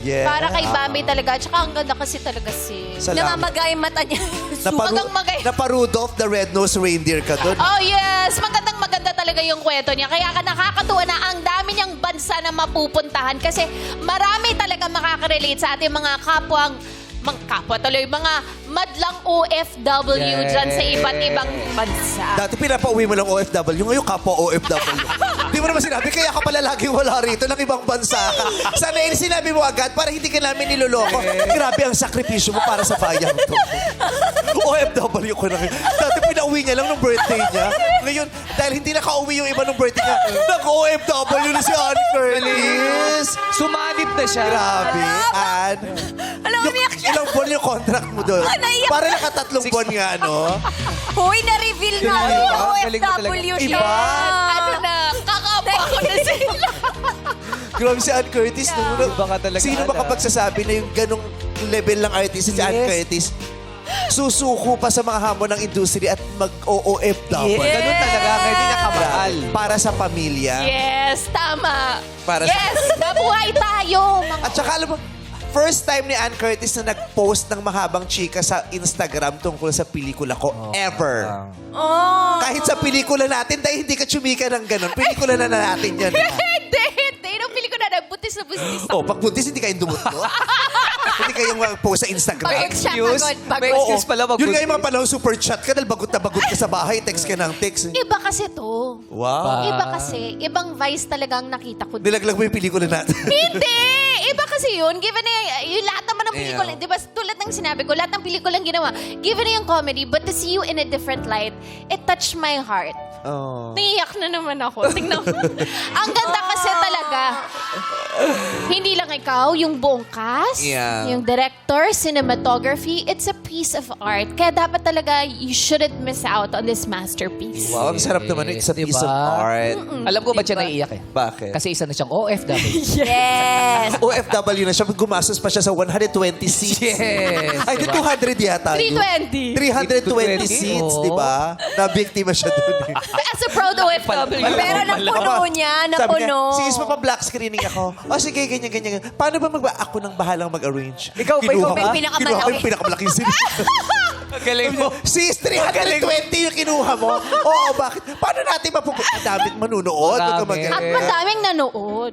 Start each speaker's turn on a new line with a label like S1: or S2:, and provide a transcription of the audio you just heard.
S1: Yeah.
S2: Para kay Bambi talaga. Tsaka ang ganda kasi talaga
S1: Salamat.
S3: Namamagay yung mata niya.
S2: Hanggang magay.
S1: Naparudolph the red-nosed reindeer ka doon.
S2: Oh yes! Maganda talaga yung kwento niya. Kaya ka nakakatuwa na ang dami niyang bansa na mapupuntahan kasi marami talaga makaka-relate sa ating mga kapwa tuloy, mga madlang OFW dyan sa iba't ibang bansa.
S1: Dati pinapauwi mo lang OFW, ngayon kapwa OFW. Di mo naman sinabi, kaya ka pala laging wala rito ng ibang bansa ka. Sana sinabi mo agad para hindi ka namin niloloko. Grabe ang sakripisyo mo para sa bayan to. OFW ko na. Dati pinauwi niya lang nung birthday niya. Ngayon, dahil hindi nakauwi yung iba nung birthday niya, nag-OFW na si Ann Curtis.
S4: Sumanib na siya.
S1: Grabe, Ann.
S3: Alam mo, umiyak siya.
S1: Ilang buwan yung contract mo doon?
S3: Naiyak.
S1: Para nakatatlong buwan nga, no?
S3: Hoy, na-reveal na.
S4: Galing mo talaga.
S3: OFW siya.
S1: Iba?
S2: Ano na, kakapa ko na sila.
S1: Grabe si Ann Curtis.
S4: Iba ka talaga,
S1: Sino ba
S4: Ann,
S1: kapag sasabi na yung ganong level ng artist si Ann Curtis, susuko pa sa mga hamon ng industry at mag-OOFW.
S4: Ganun talaga. Kaya hindi niya kamahal.
S1: Para sa pamilya.
S2: Yes, tama.
S1: Para
S2: Yes, nabuhay tayo.
S1: At saka alam mo, first time ni Ann Curtis na nag-post ng mahabang chika sa Instagram tungkol sa pelikula ko ever.
S3: Oh.
S1: Kahit sa pelikula natin, dahil hindi ka chumika ng ganon, pelikula na natin yan.
S2: Hindi. Nung pili ko na nagbutis na buntis.
S1: Oh, pag buntis, hindi kayong dumutlo. Hindi kayong mag-post sa Instagram.
S2: Pagod siya,
S4: Excuse?
S2: pagod.
S4: May excuse pala.
S1: Yun nga yung mga panahon super chat ka dahil bagot na bagot ka sa bahay, text ka ng text.
S2: Iba kasi to.
S1: Wow.
S2: Iba kasi. Ibang vice talagang nakita ko.
S1: Nilaglag mo yung pelikula natin.
S2: Hindi! Iba kasi yun. Given na yung lahat naman ng pelikula. Di ba, tulad ng sinabi ko, lahat ng pelikulang ginawa, given na yung comedy, but to see you in a different light, it touched my heart.
S1: Oh.
S2: Naiyak na naman ako. Tingnan mo. Ang ganda kasi talaga. Hindi lang ikaw, yung buong cast,
S1: Yeah.
S2: yung director, cinematography, it's a piece of art. Kaya dapat talaga, you shouldn't miss out on this masterpiece.
S1: Wow, ang sarap naman. It's a piece of
S4: Diba?
S1: art.
S4: Alam ko ba't siya naiiyak eh?
S1: Bakit?
S4: Kasi isa na siyang OFW.
S3: Yes.
S1: OFW na siya. Gumastos pa siya sa 120 seats.
S4: Yes.
S1: Ay, di 200 yata. yun.
S2: 320.
S1: 320 seats,
S4: Oo.
S1: di ba? Nabiktima siya doon.
S2: As a proud OFW.
S3: Pero napuno niya,
S1: Sabi niya,
S3: napuno.
S1: sige, pa-black screening ako. O sige, ganyan. Paano ba ako nang bahalang mag-arrange?
S4: Ikaw ba
S1: Kinuha
S4: yung
S1: ko-
S3: pinakamalaki?
S1: Kinuha ko yung pinakamalaking seat.
S4: Galing mo.
S1: Sis, 320 yung kinuha mo. Oo, bakit? Paano natin mapupunta? Ang daming manunood. Huwag ka
S4: Marami.
S1: mag-
S2: At madaming nanood.